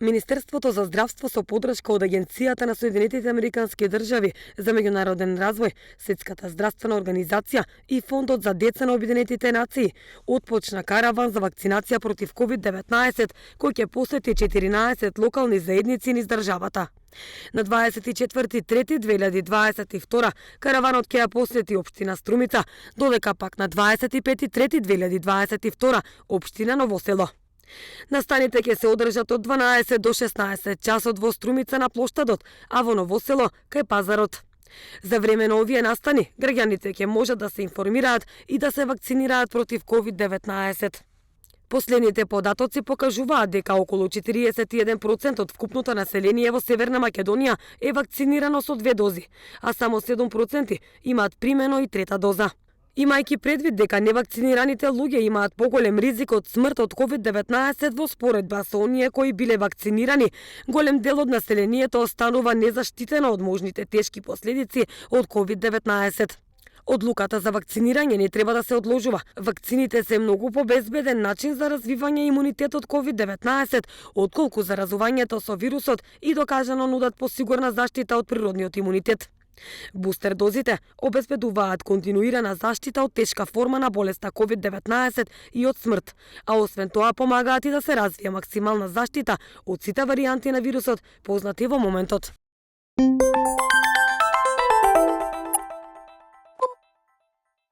Министерството за здравство со подршка од Агенцијата на Соединетите Американски држави за меѓународен развој, Светската здравствена организација и Фондот за деца на Обединетите нации отпочна караван за вакцинација против COVID-19 кој ќе посети 14 локални заедници низ државата. На 24.3.2022 караванот ќе ја посети општина Струмица, додека пак на 25.3.2022 општина Ново село. Настаните ќе се одржат од 12 до 16 часот во Струмица на плоштадот, а во Ново село кај пазарот. За време на овие настани, граѓаните ќе можат да се информираат и да се вакцинираат против COVID-19. Последните податоци покажуваат дека околу 41% од вкупното население во Северна Македонија е вакцинирано со 2 дози, а само 7% имаат примено и трета доза. Имајќи предвид дека невакцинираните луѓе имаат поголем ризик од смрт од COVID-19 во споредба со оние кои биле вакцинирани, голем дел од населението останува незаштитено од можните тешки последици од COVID-19. Одлуката за вакцинирање не треба да се одложува. Вакцините се многу побезбеден начин за развивање имунитет од COVID-19, отколку заразувањето со вирусот и докажано нудат посигурна заштита од природниот имунитет. Бустер дозите обезбедуваат континуирана заштита од тешка форма на болеста COVID-19 и од смрт, а освен тоа помагаат и да се развие максимална заштита од сите варијанти на вирусот познати во моментот.